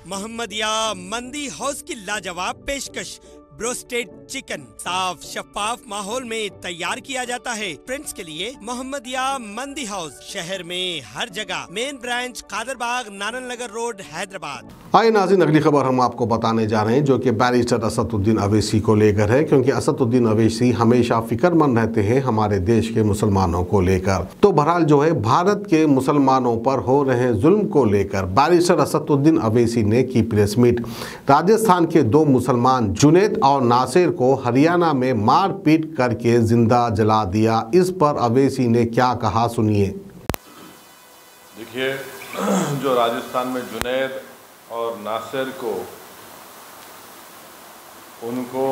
मोहम्मदिया मंदी हाउस की लाजवाब पेशकश। ब्रोस्टेड चिकन साफ शफाफ माहौल में तैयार किया जाता है। फ्रेंड्स के लिए मोहम्मदिया मंदी हाउस, शहर में हर जगह। मेन ब्रांच कादरबाग, नानन नगर रोड, हैदराबाद। आइए नाज़रीन, अगली खबर हम आपको बताने जा रहे हैं जो कि बैरिस्टर असदुद्दीन अवैसी को लेकर है, क्योंकि असदुद्दीन अवैसी हमेशा फिक्रमंद रहते हैं हमारे देश के मुसलमानों को लेकर। तो बहरहाल जो है भारत के मुसलमानों पर हो रहे जुल्म को लेकर बैरिस्टर असदुद्दीन अवैसी ने की प्रेस मीट। राजस्थान के दो मुसलमान जुनैद और नासिर को हरियाणा में मार पीट करके जिंदा जला दिया। इस पर अवैसी ने क्या कहा, सुनिए। देखिए, जो राजस्थान में जुनैद और नासिर को उनको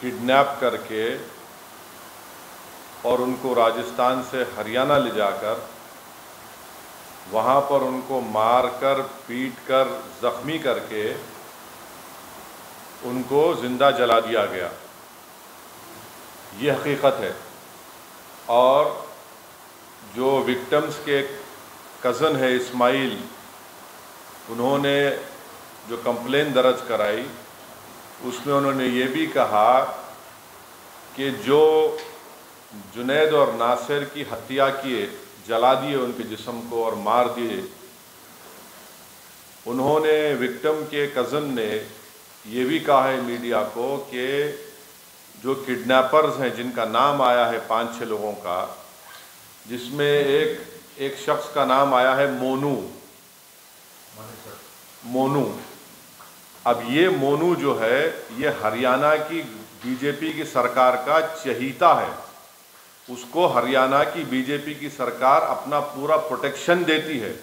किडनैप करके और उनको राजस्थान से हरियाणा ले जाकर वहाँ पर उनको मारकर पीटकर ज़ख्मी करके उनको ज़िंदा जला दिया गया, ये हकीकत है। और जो विक्टिम्स के कज़न है इस्माइल, उन्होंने जो कंप्लेन दर्ज कराई उसमें उन्होंने ये भी कहा कि जो जुनैद और नासिर की हत्या किए, जला दिए उनके जिस्म को और मार दिए, उन्होंने विक्टिम के कज़न ने ये भी कहा है मीडिया को कि जो किडनैपर्स हैं, जिनका नाम आया है 5-6 लोगों का, जिसमें एक शख्स का नाम आया है मोनू। अब ये मोनू जो है, ये हरियाणा की बीजेपी की सरकार का चहीता है। उसको हरियाणा की बीजेपी की सरकार अपना पूरा प्रोटेक्शन देती है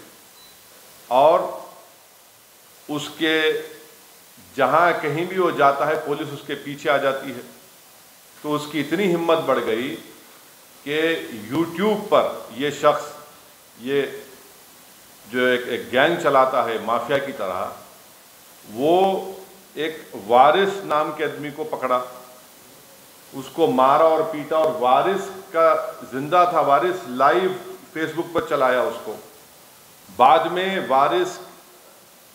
और उसके जहाँ कहीं भी वो जाता है पुलिस उसके पीछे आ जाती है। तो उसकी इतनी हिम्मत बढ़ गई कि यूट्यूब पर ये शख्स, ये जो एक गैंग चलाता है माफिया की तरह, वो एक वारिस नाम के आदमी को पकड़ा, उसको मारा और पीटा, और वारिस का जिंदा था, वारिस लाइव फेसबुक पर चलाया उसको। बाद में वारिस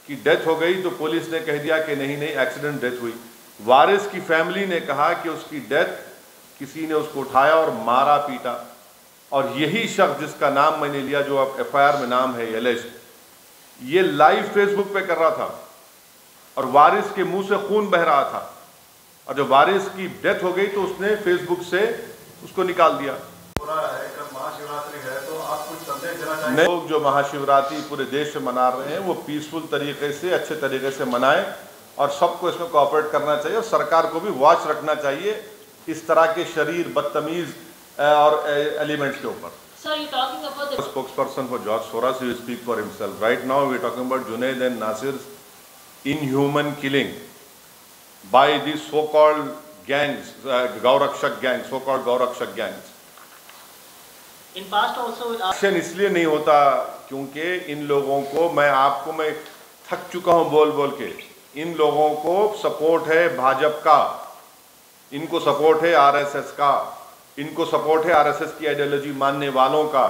की डेथ हो गई तो पुलिस ने कह दिया कि नहीं एक्सीडेंट डेथ हुई। वारिस की फैमिली ने कहा कि उसकी डेथ, किसी ने उसको उठाया और मारा पीटा। और यही शख्स जिसका नाम मैंने लिया, जो अब FIR में नाम है एलिस्ट, ये लाइव फेसबुक पे कर रहा था और वारिस के मुंह से खून बह रहा था। और जब वारिस की डेथ हो गई तो उसने फेसबुक से उसको निकाल दिया। महाशिवरात्रि है तो आप कुछ संदेश देना चाहेंगे? लोग जो महाशिवरात्रि पूरे देश में मना रहे हैं वो पीसफुल तरीके से, अच्छे तरीके से मनाएं और सबको इसमें कोऑपरेट करना चाहिए। और सरकार को भी वॉच रखना चाहिए इस तरह के शरीर बदतमीज और एलिमेंट्स के ऊपर। Sir, you talking about the spokesperson for George Soros, he will speak for himself. Right now we are talking about Junaid and Nasir's inhuman killing by these so-called gangs, Gaurakshak gangs, so-called Gaurakshak gangs. in past also action इसलिए नहीं होता क्योंकि इन लोगों को, मैं थक चुका हूं बोल बोल के, इन लोगों को सपोर्ट है भाजपा का, इनको सपोर्ट है RSS का, इनको सपोर्ट है RSS की आइडियोलॉजी मानने वालों का,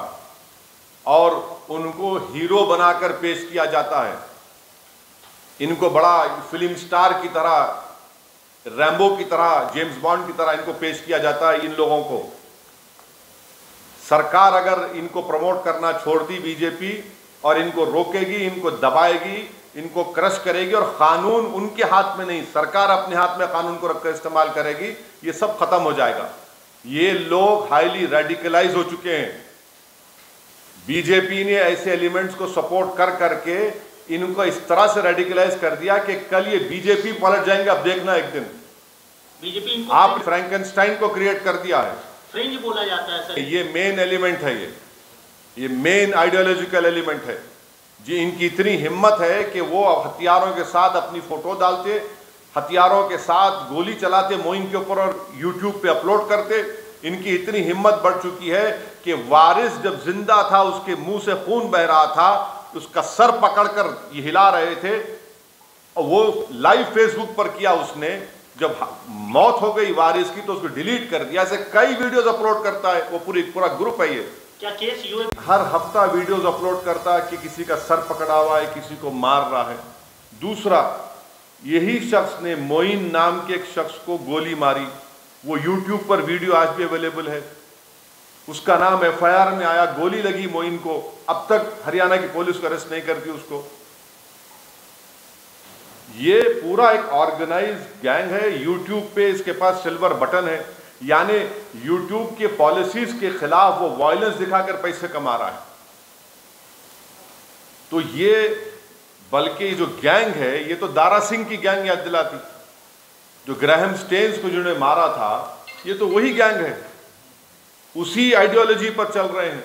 और उनको हीरो बनाकर पेश किया जाता है। इनको बड़ा फिल्म स्टार की तरह, रैम्बो की तरह, जेम्स बॉन्ड की तरह इनको पेश किया जाता है। इन लोगों को सरकार अगर इनको प्रमोट करना छोड़ दी बीजेपी, और इनको रोकेगी, इनको दबाएगी, इनको क्रश करेगी, और कानून उनके हाथ में नहीं, सरकार अपने हाथ में कानून को रखकर इस्तेमाल करेगी, ये सब खत्म हो जाएगा। ये लोग हाईली रेडिकलाइज हो चुके हैं। बीजेपी ने ऐसे एलिमेंट्स को सपोर्ट कर करके इनको इस तरह से रेडिकलाइज कर दिया कि कल ये बीजेपी पलट जाएंगे। अब देखना एक दिन बीजेपी आप फ्रैंकेनस्टाइन को क्रिएट कर दिया है। फ्रिंज बोला जाता है सर। ये मेन एलिमेंट है, ये मेन आइडियोलॉजिकल एलिमेंट है जी। इनकी इतनी हिम्मत है कि वो हथियारों के साथ अपनी फोटो डालते, हथियारों के साथ गोली चलाते मोइन के ऊपर और यूट्यूब पे अपलोड करते। इनकी इतनी हिम्मत बढ़ चुकी है कि वारिस जब जिंदा था, उसके मुंह से खून बह रहा था, उसका सर पकड़कर ये हिला रहे थे, और वो लाइव फेसबुक पर किया उसने। जब मौत हो गई वारिस की तो उसको डिलीट कर दिया। ऐसे कई वीडियोस अपलोड करता है वो, पूरा ग्रुप है ये। क्या केस यूए हर हफ्ता वीडियोस अपलोड करता है कि किसी का सर पकड़ा हुआ है, किसी को मार रहा है। दूसरा, यही शख्स ने मोइन नाम के एक शख्स को गोली मारी। वो यूट्यूब पर वीडियो आज भी अवेलेबल है। उसका नाम FIR में आया, गोली लगी मोइन को। अब तक हरियाणा की पुलिस को अरेस्ट नहीं करती उसको। ये पूरा एक ऑर्गेनाइज्ड गैंग है। यूट्यूब पे इसके पास सिल्वर बटन है, यानी यूट्यूब के पॉलिसीज के खिलाफ वो वायलेंस दिखाकर पैसे कमा रहा है। तो ये, बल्कि जो गैंग है ये तो दारा सिंह की गैंग याद दिलाती, जो ग्राहम स्टेन्स को जिन्होंने मारा था, ये तो वही गैंग है, उसी आइडियोलॉजी पर चल रहे हैं।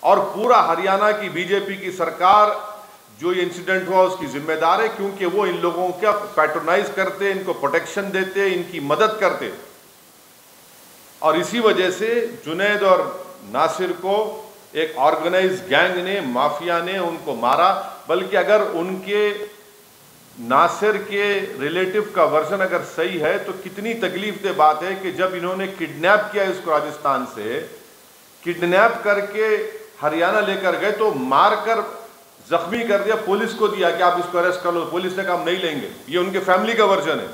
और पूरा हरियाणा की बीजेपी की सरकार जो ये इंसिडेंट हुआ उसकी जिम्मेदार है, क्योंकि वो इन लोगों का पैट्रोनाइज करते, इनको प्रोटेक्शन देते, इनकी मदद करते। और इसी वजह से जुनैद और नासिर को एक ऑर्गेनाइज गैंग ने, माफिया ने उनको मारा। बल्कि अगर उनके नासिर के रिलेटिव का वर्जन अगर सही है तो कितनी तकलीफदेह बात है कि जब इन्होंने किडनैप किया इसको राजस्थान से, किडनैप करके हरियाणा लेकर गए तो मारकर जख्मी कर दिया, पुलिस को दिया कि आप इसको अरेस्ट कर लो। पुलिस ने कहा हम नहीं लेंगे। ये उनके फैमिली का वर्जन है,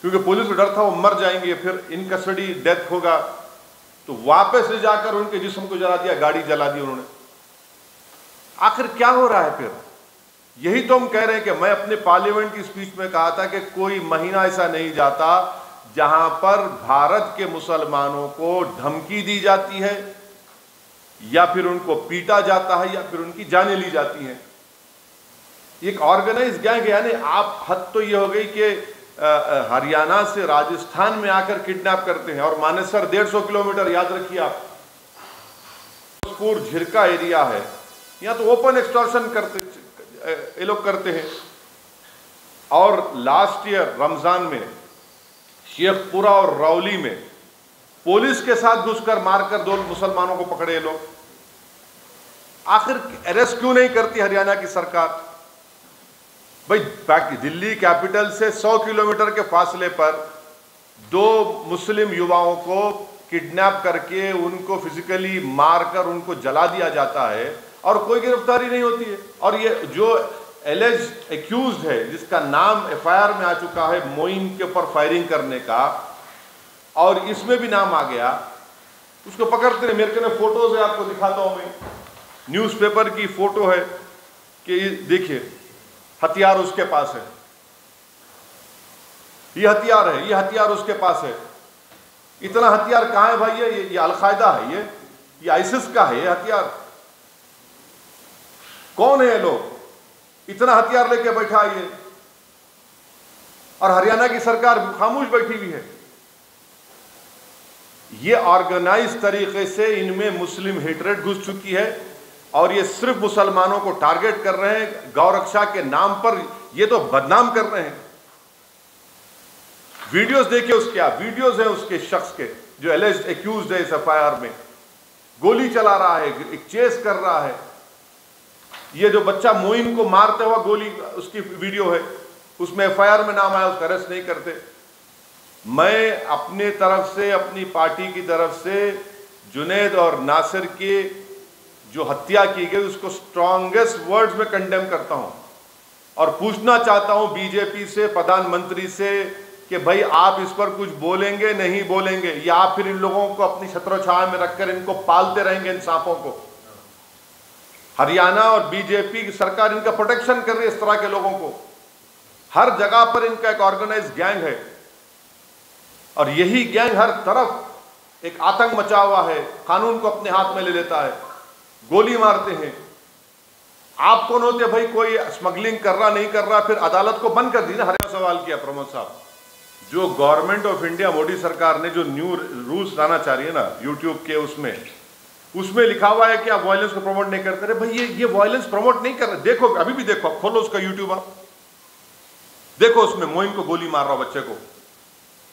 क्योंकि पुलिस को डर था वो मर जाएंगे, फिर इन कस्टडी डेथ होगा। तो वापस ले जाकर उनके जिस्म को जला दिया, गाड़ी जला दी उन्होंने। आखिर क्या हो रहा है फिर? यही तो हम कह रहे हैं कि मैं अपने पार्लियामेंट की स्पीच में कहा था कि कोई महीना ऐसा नहीं जाता जहां पर भारत के मुसलमानों को धमकी दी जाती है, या फिर उनको पीटा जाता है, या फिर उनकी जानें ली जाती हैं। एक ऑर्गेनाइज गैंग, यानी आप हद तो ये हो गई कि हरियाणा से राजस्थान में आकर किडनैप करते हैं। और मानेसर 150 किलोमीटर, याद रखिए आप, झिरका एरिया है, यहाँ तो ओपन एक्सटॉर्शन करते ये लोग करते हैं। और लास्ट ईयर रमजान में शेखपुरा और रौली में पुलिस के साथ घुसकर मारकर 2 मुसलमानों को पकड़े लोग। आखिर अरेस्ट क्यों नहीं करती हरियाणा की सरकार? भाई, दिल्ली कैपिटल से 100 किलोमीटर के फासले पर 2 मुस्लिम युवाओं को किडनैप करके उनको फिजिकली मारकर उनको जला दिया जाता है और कोई गिरफ्तारी नहीं होती है। और ये जो एलिज्ड एक्यूज्ड है, जिसका नाम FIR में आ चुका है मोइन के ऊपर फायरिंग करने का, और इसमें भी नाम आ गया, उसको पकड़ते हैं। मेरे को फोटोज है, आपको दिखाता हूं मैं। न्यूज़पेपर की फोटो है कि देखिए, हथियार उसके पास है, ये हथियार है, ये हथियार उसके पास है। इतना हथियार कहां है भाई? ये अलकायदा है, ये आइसिस का है ये हथियार। कौन है ये लोग? इतना हथियार लेके बैठा ये, और हरियाणा की सरकार खामोश बैठी हुई है। ये ऑर्गेनाइज तरीके से इनमें मुस्लिम हेटरेट घुस चुकी है, और ये सिर्फ मुसलमानों को टारगेट कर रहे हैं। गौरक्षा के नाम पर ये तो बदनाम कर रहे हैं। वीडियोस देखिए उसके, आप वीडियोस हैं उसके शख्स के जो एलिज्ड एक्यूज्ड है इस FIR में, गोली चला रहा है, एक चेस कर रहा है। ये जो बच्चा मोइन को मारते हुआ गोली, उसकी वीडियो है, उसमें FIR में नाम आया, उसका अरेस्ट नहीं करते। मैं अपने तरफ से, अपनी पार्टी की तरफ से जुनैद और नासिर की जो हत्या की गई उसको स्ट्रॉन्गेस्ट वर्ड्स में कंडेम करता हूं, और पूछना चाहता हूं बीजेपी से, प्रधानमंत्री से, कि भाई आप इस पर कुछ बोलेंगे नहीं बोलेंगे, या आप फिर इन लोगों को अपनी छत्रछाया में रखकर इनको पालते रहेंगे, इन सांपों को? हरियाणा और बीजेपी की सरकार इनका प्रोटेक्शन कर रही है, इस तरह के लोगों को। हर जगह पर इनका एक ऑर्गेनाइज गैंग है, और यही गैंग हर तरफ एक आतंक मचा हुआ है, कानून को अपने हाथ में ले लेता है, गोली मारते हैं। आप कौन होते भाई? कोई स्मगलिंग कर रहा नहीं कर रहा, फिर अदालत को बंद कर दी ना। हरियाणा सवाल किया प्रमोद साहब, जो गवर्नमेंट ऑफ इंडिया, मोदी सरकार ने जो न्यू रूल्स लाना चाह रही है ना यूट्यूब के, उसमें लिखा हुआ है कि आप वायलेंस को प्रमोट नहीं करते रहे। भाई ये वायलेंस प्रमोट नहीं कर रहे। देखो, अभी भी देखो, आप खोलो उसका यूट्यूब, आप देखो, उसमें मोइन को गोली मार रहा, बच्चे को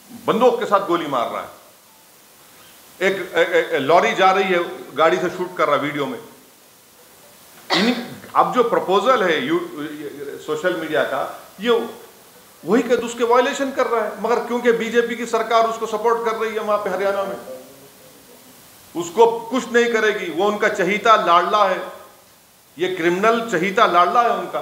बंदूक के साथ गोली मार रहा है। एक लॉरी जा रही है, गाड़ी से शूट कर रहा वीडियो में। अब जो प्रपोजल है सोशल मीडिया का, ये वही के उसके वायलेशन कर रहा है, मगर क्योंकि बीजेपी की सरकार उसको सपोर्ट कर रही है वहां पे हरियाणा में, उसको कुछ नहीं करेगी। वो उनका चहीता लाडला है, ये क्रिमिनल चहीता लाडला है उनका।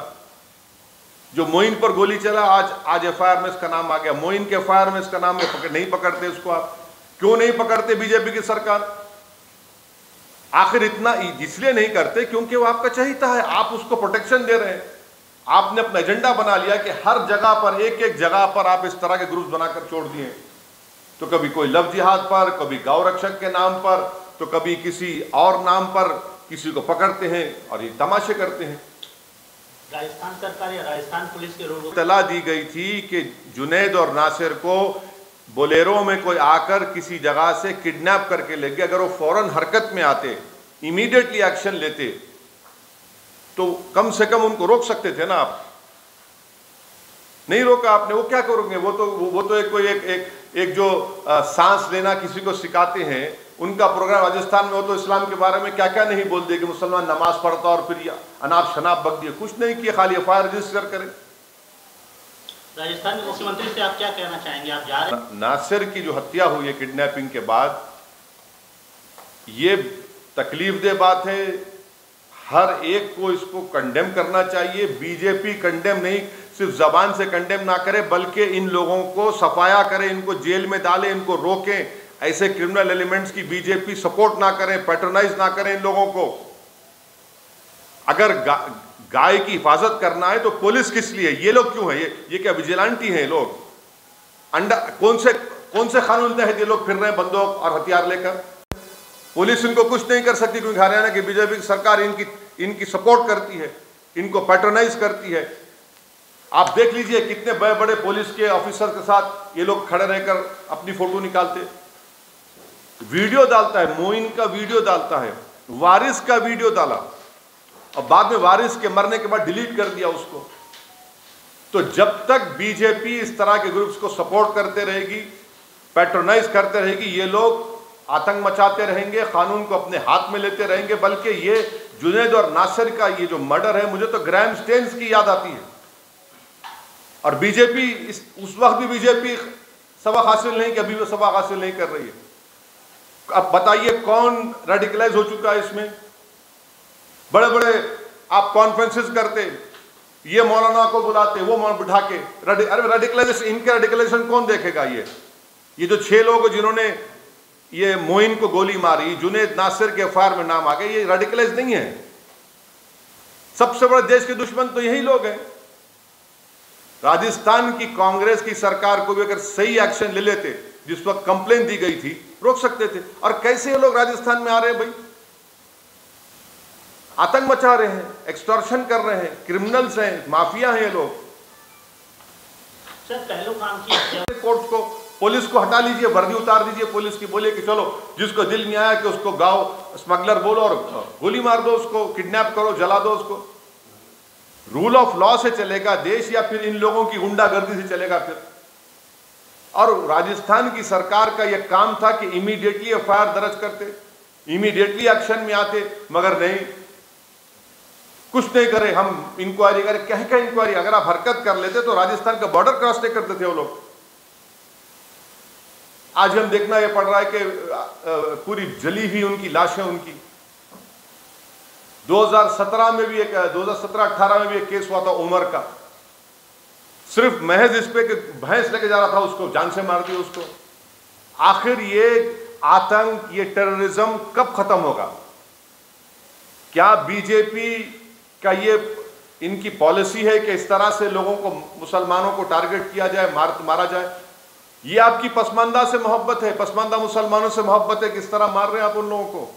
जो मोइन पर गोली चला, आज एफआईआर में इसका नाम आ गया। मोइन के एफआईआर में इसका नाम नहीं पकड़ते उसको। आप क्यों नहीं पकड़ते बीजेपी की सरकार? आखिर इतना इसलिए नहीं करते क्योंकि वो आपका चहीता है, आप उसको प्रोटेक्शन दे रहे हैं। आपने अपना एजेंडा बना लिया कि हर जगह पर, एक एक जगह पर आप इस तरह के ग्रुप्स बनाकर छोड़ दिए। तो कभी कोई लव जिहाद पर, कभी गौ रक्षक के नाम पर, तो कभी किसी और नाम पर किसी को पकड़ते हैं और ये तमाशे करते हैं। राजस्थान सरकार या राजस्थान पुलिस के लोगों इत्तला दी गई थी कि जुनैद और नासिर को बोलेरो में कोई आकर किसी जगह से किडनैप करके ले गया। अगर वो फौरन हरकत में आते, इमीडिएटली एक्शन लेते, तो कम से कम उनको रोक सकते थे ना आप। नहीं रोका आपने, वो क्या करोगे? वो तो एक जो सांस लेना किसी को सिखाते हैं, उनका प्रोग्राम राजस्थान में हो तो इस्लाम के बारे में क्या क्या नहीं बोल दिए कि मुसलमान नमाज पढ़ता और फिर अनाप शनाप बक दिए। कुछ नहीं किया, खाली एफआईआर रजिस्टर करें। राजस्थान के मुख्यमंत्री से आप क्या कहना चाहेंगे? आप जा रहे हैं? नासिर की जो हत्या हुई है किडनैपिंग के बाद, ये तकलीफ दे बात है। हर एक को इसको कंडेम करना चाहिए। बीजेपी कंडेम नहीं, सिर्फ जबान से कंडेम ना करे, बल्कि इन लोगों को सफाया करे, इनको जेल में डाले, इनको रोकें। ऐसे क्रिमिनल एलिमेंट्स की बीजेपी सपोर्ट ना करें, पैट्रोनाइज ना करें इन लोगों को। अगर गाय की हिफाजत करना है तो पुलिस किस लिए? ये लोग क्यों है? ये क्या विजिलेंटी है लोग? कौन से कानून तहत ये लोग फिर रहे हैं बंदूक और हथियार लेकर? पुलिस इनको कुछ नहीं कर सकती क्योंकि हरियाणा की बीजेपी की सरकार इनकी सपोर्ट करती है, इनको पैट्रोनाइज करती है। आप देख लीजिए कितने बड़े बड़े पुलिस के ऑफिसर के साथ ये लोग खड़े रहकर अपनी फोटो निकालते, वीडियो डालता है, मोइन का वीडियो डालता है, वारिस का वीडियो डाला और बाद में वारिस के मरने के बाद डिलीट कर दिया उसको। तो जब तक बीजेपी इस तरह के ग्रुप्स को सपोर्ट करते रहेगी, पैट्रोनाइज करते रहेगी, ये लोग आतंक मचाते रहेंगे, कानून को अपने हाथ में लेते रहेंगे। बल्कि ये जुनैद और नासिर का ये जो मर्डर है, मुझे तो ग्राहम स्टेन्स की याद आती है। और बीजेपी उस वक्त भी बीजेपी सबक हासिल नहीं कि अभी वो सबक हासिल नहीं कर रही है। अब बताइए कौन रेडिकलाइज हो चुका है इसमें? बड़े बड़े आप कॉन्फ्रेंसेस करते, ये मौलाना को बुलाते, वो मौलाना बिठा के अरे रेडिकलाइजेशन, इनके रेडिकलाइजेशन कौन देखेगा? ये जो 6 लोग जिन्होंने ये मोइन को गोली मारी, जुनैद नासिर के एफआईआर में नाम आ गए, ये रेडिकलाइज नहीं है। सबसे बड़े देश के दुश्मन तो यही लोग हैं। राजस्थान की कांग्रेस की सरकार को भी अगर सही एक्शन ले लेते, जिस वक्त कंप्लेन दी गई थी, रोक सकते थे। और कैसे ये लोग राजस्थान में आ रहे हैं भाई? आतंक मचा रहे हैं, एक्सटॉर्शन कर रहे हैं, क्रिमिनल्स हैं, माफिया हैं ये लोग। सर पहलू काम की कोर्ट को, पुलिस को हटा लीजिए, वर्दी उतार दीजिए पुलिस की, बोलिए कि चलो जिसको दिल में आया कि उसको गाँव स्मगलर बोलो और गोली मार दो, उसको किडनैप करो, जला दो उसको। रूल ऑफ लॉ से चलेगा देश या फिर इन लोगों की गुंडागर्दी से चलेगा फिर? और राजस्थान की सरकार का यह काम था कि इमीडिएटली एफआईआर दर्ज करते, इमीडिएटली एक्शन में आते, मगर नहीं, कुछ नहीं करे। हम इंक्वायरी करें, क्या इंक्वायरी? अगर आप हरकत कर लेते तो राजस्थान का बॉर्डर क्रॉस नहीं करते थे वो लोग। आज हम देखना यह पड़ रहा है कि पूरी जली हुई उनकी लाशें, उनकी 2017 में भी 2017-18 में भी एक केस हुआ था उमर का, सिर्फ महज इस पे कि भैंस लेके जा रहा था, उसको जान से मार दिया उसको। आखिर ये आतंक, ये टेररिज्म कब खत्म होगा? क्या बीजेपी का ये इनकी पॉलिसी है कि इस तरह से लोगों को, मुसलमानों को टारगेट किया जाए, मारा जाए? ये आपकी पसमानदा से मोहब्बत है, पसमानदा मुसलमानों से मोहब्बत है, किस तरह मार रहे हैं आप उन लोगों को?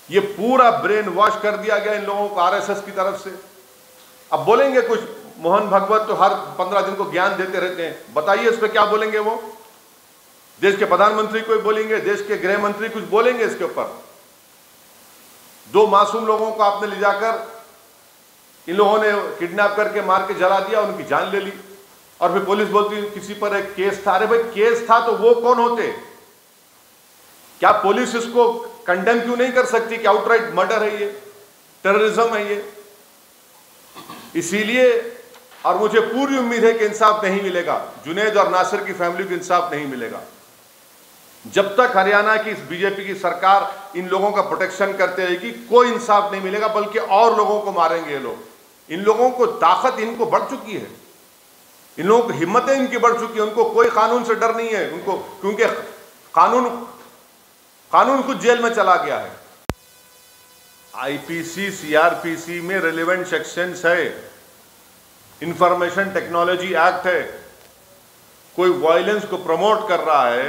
ये पूरा ब्रेन वॉश कर दिया गया इन लोगों को आरएसएस की तरफ से। अब बोलेंगे कुछ, मोहन भागवत तो हर 15 दिन को ज्ञान देते रहते हैं, बताइए इस पे क्या बोलेंगे? वो देश के प्रधानमंत्री कोई बोलेंगे, देश के गृह मंत्री कुछ बोलेंगे इसके ऊपर? 2 मासूम लोगों को आपने ले जाकर इन लोगों ने किडनैप करके मार के जला दिया, उनकी जान ले ली, और फिर पुलिस बोलती किसी पर एक केस था। अरे भाई केस था तो वो कौन होते? क्या पुलिस इसको कंडेम क्यों नहीं कर सकती कि आउटराइट मर्डर है, ये टेररिज्म है ये? इसीलिए, और मुझे पूरी उम्मीद है कि इंसाफ नहीं मिलेगा, जुनैद और नासिर की फैमिली को इंसाफ नहीं मिलेगा जब तक हरियाणा की बीजेपी की सरकार इन लोगों का प्रोटेक्शन करते रहेगी। कोई इंसाफ नहीं मिलेगा, बल्कि और लोगों को मारेंगे ये लोग। इन लोगों को ताकत इनको बढ़ चुकी है, इन लोगों की हिम्मतें इनकी बढ़ चुकी है, उनको कोई कानून से डर नहीं है उनको, क्योंकि कानून खुद जेल में चला गया है। आईपीसी सीआरपीसी में रेलेवेंट सेक्शंस है, इंफॉर्मेशन टेक्नोलॉजी एक्ट है। कोई वायलेंस को प्रमोट कर रहा है,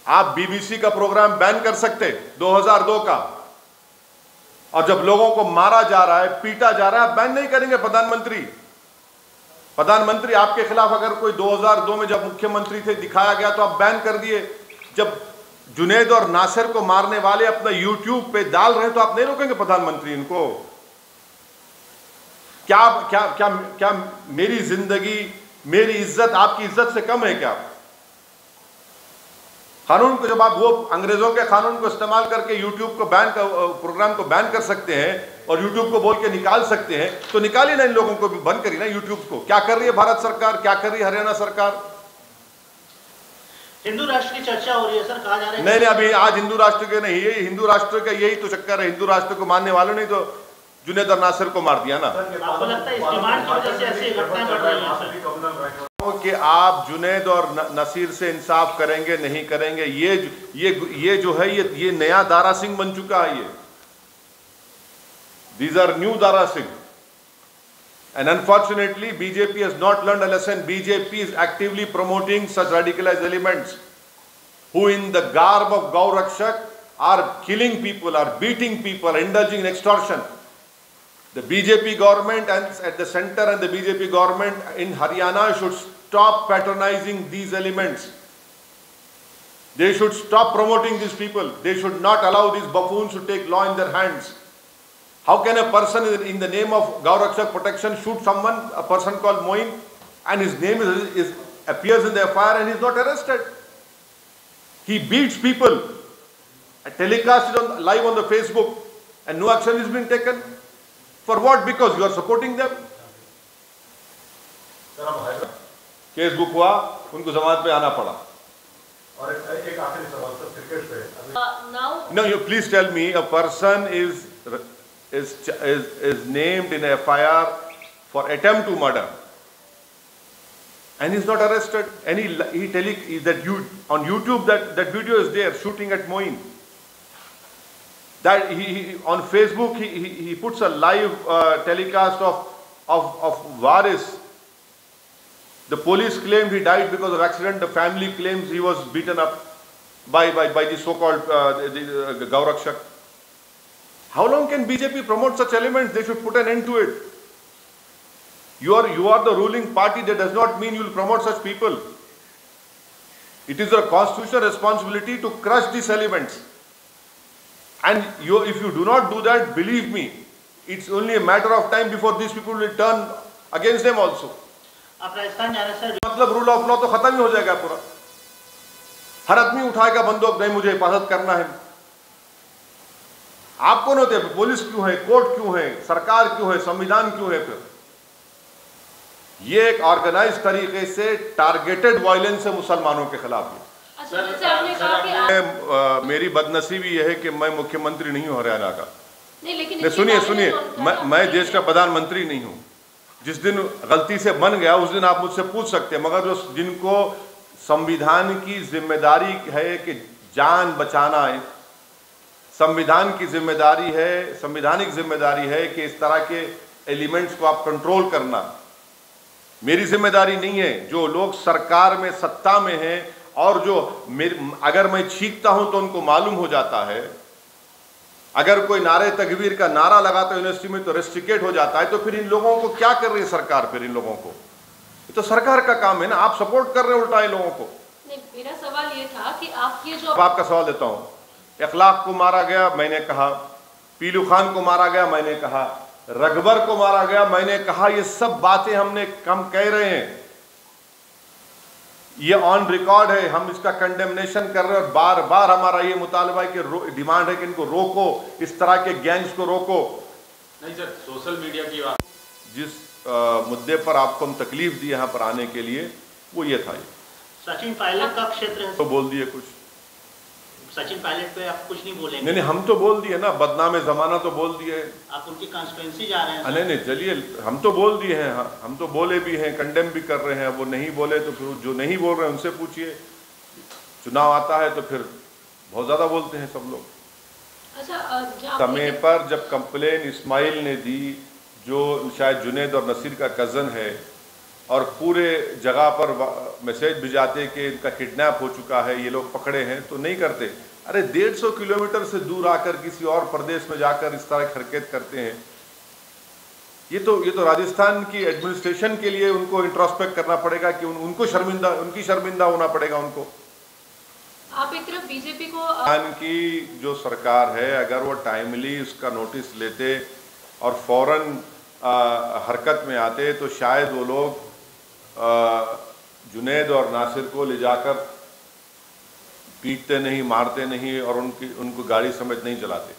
आप बीबीसी का प्रोग्राम बैन कर सकते 2002 का, और जब लोगों को मारा जा रहा है, पीटा जा रहा है, आप बैन नहीं करेंगे। प्रधानमंत्री आपके खिलाफ अगर कोई 2002 में जब मुख्यमंत्री थे दिखाया गया तो आप बैन कर दिए। जब जुनैद और नासिर को मारने वाले अपना यूट्यूब पे डाल रहे हैं तो आप नहीं रोकेंगे प्रधानमंत्री इनको? क्या क्या क्या क्या मेरी जिंदगी, मेरी इज्जत आपकी इज्जत से कम है क्या? कानून को जब आप वो अंग्रेजों के कानून को इस्तेमाल करके यूट्यूब को प्रोग्राम को बैन कर सकते हैं और यूट्यूब को बोल के निकाल सकते हैं, तो निकालिए ना इन लोगों को भी, बंद करिए ना यूट्यूब को। क्या कर रही है भारत सरकार, क्या कर रही है हरियाणा सरकार? हिंदू राष्ट्र की चर्चा हो रही है सर, कहा जा रहा है नहीं, अभी आज हिंदू राष्ट्र के नहीं, ये हिंदू राष्ट्र का यही तो चक्कर है। हिंदू राष्ट्र को मानने वालों ने तो जुनैद और नासिर को मार दिया ना। आपको लगता है इस डिमांड की वजह से ऐसी घटनाएं बढ़ रही हैं कि आप जुनैद और नसीर से इंसाफ करेंगे नहीं करेंगे? ये जो है ये नया दारा सिंह बन चुका है। ये these are new Dara Singh, and unfortunately BJP has not learned a lesson. BJP is actively promoting such radicalized elements who in the garb of Gau Rakshak are killing people, are beating people, are indulging in extortion. The BJP government and at the center and the BJP government in Haryana should stop patronizing these elements. They should stop promoting these people. They should not allow these buffoons to take law in their hands. How can a person in the name of Gau Rakshak protection shoot someone, a person called Moin, and his name appears in the FIR and he is not arrested? He beats people, telecasted live on the Facebook, and no action is being taken. For what? Because you are supporting them. Case book हुआ, उनको जमानत पे आना पड़ा। और एक आखिरी सवाल सर, क्रिकेट पे। No, you please tell me, a person is named in a FIR for attempt to murder and he's not arrested, and on YouTube that video is there, shooting at Moin. That he on Facebook he puts a live telecast of Waris. The police claimed he died because of accident. The family claims he was beaten up by the so-called Gau Rakshak. How long can BJP promote such elements? They should put an end to it. You are the ruling party. That does not mean you will promote such people. It is your constitutional responsibility to crush these elements. And if you do not do that, believe me, it's only a matter of time before these people will turn against them also. आप राजस्थान जा रहे हैं sir, मतलब rule of law तो खत्म ही हो जाएगा पूरा। हर आदमी उठाएगा बंदूक, नहीं मुझे हिफाजत करना है। आप कौन होते हैं? पुलिस क्यों है, कोर्ट क्यों है, सरकार क्यों है, संविधान क्यों है? फिर ये एक ऑर्गेनाइज तरीके से टारगेटेड वायलेंस है मुसलमानों के खिलाफ। मेरी बदनसीबी यह है कि मैं मुख्यमंत्री नहीं हूं हरियाणा का। नहीं, सुनिए, मैं देश का प्रधानमंत्री नहीं हूं। जिस दिन गलती से बन गया उस दिन आप मुझसे पूछ सकते हैं, मगर उस दिन को संविधान की जिम्मेदारी है कि जान बचाना है, संविधान की जिम्मेदारी है, संवैधानिक जिम्मेदारी है कि इस तरह के एलिमेंट्स को आप कंट्रोल करना। मेरी जिम्मेदारी नहीं है। जो लोग सरकार में सत्ता में हैं और जो अगर मैं छींकता हूं तो उनको मालूम हो जाता है, अगर कोई नारे तकबीर का नारा लगाता है यूनिवर्सिटी में तो रेस्ट्रिकेट हो जाता है, तो फिर इन लोगों को क्या कर रही है सरकार? फिर इन लोगों को तो सरकार का काम है ना, आप सपोर्ट कर रहे हैं उल्टा इन लोगों को। नहीं, मेरा सवाल ये था कि आप ये जो आपका सवाल देता हूं, इखलाक को मारा गया, मैंने कहा, पीलू खान को मारा गया, मैंने कहा, रगबर को मारा गया, मैंने कहा, ये सब बातें हमने कम कह रहे हैं, ये ऑन रिकॉर्ड है, हम इसका कंडेमनेशन कर रहे हैं और बार बार हमारा ये मुतालबा है कि डिमांड है कि इनको रोको, इस तरह के गैंग्स को रोको। नहीं सर, सोशल मीडिया की बात, जिस मुद्दे पर आपको हम तकलीफ दी यहाँ पर आने के लिए, वो ये था। सचिन पायलट का क्षेत्र है तो बोल दिए कुछ सचिन पायलट पे आप कुछ नहीं बोलेंगे? नहीं, हम तो बोल दिए ना, बदनाम जमाना तो बोल दिए। आप उनकी कॉन्स्टिट्यूंसी जा रहे हैं? नहीं, चलिए, हम तो बोल दिए हैं, हम तो बोले भी हैं, कंडेम भी कर रहे हैं। वो नहीं बोले तो फिर जो नहीं बोल रहे हैं उनसे पूछिए। चुनाव आता है तो फिर बहुत ज़्यादा बोलते हैं सब लोग। अच्छा, समय पर जब कंप्लेन इस्माइल ने दी, जो शायद जुनेद और नसीर का कज़न है, और पूरे जगह पर मैसेज भिजाते कि इनका किडनैप हो चुका है, ये लोग पकड़े हैं, तो नहीं करते। अरे 150 किलोमीटर से दूर आकर किसी और प्रदेश में जाकर इस तरह की हरकत करते हैं। ये तो राजस्थान की एडमिनिस्ट्रेशन के लिए उनको इंट्रोस्पेक्ट करना पड़ेगा कि उनकी शर्मिंदा होना पड़ेगा उनको। आप एक तरफ बीजेपी को राजस्थान की जो सरकार है, अगर वो टाइमली उसका नोटिस लेते और फौरन हरकत में आते तो शायद वो लोग जुनेद और नासिर को ले जाकर पीटते नहीं, मारते नहीं और उनको गाड़ी समेत नहीं चलाते।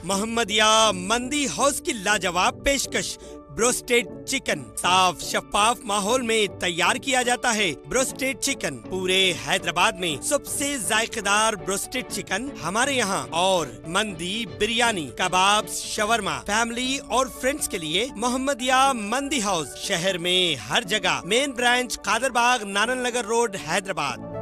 मोहम्मदिया मंदी हाउस की लाजवाब पेशकश। ब्रोस्टेड चिकन साफ शफाफ माहौल में तैयार किया जाता है। ब्रोस्टेड चिकन पूरे हैदराबाद में सबसे जायकेदार ब्रोस्टेड चिकन हमारे यहाँ। और मंदी, बिरयानी, कबाब, शवरमा, फैमिली और फ्रेंड्स के लिए मोहम्मदिया मंदी हाउस, शहर में हर जगह। Main branch Kadarbagh, Narayan Nagar road, Hyderabad.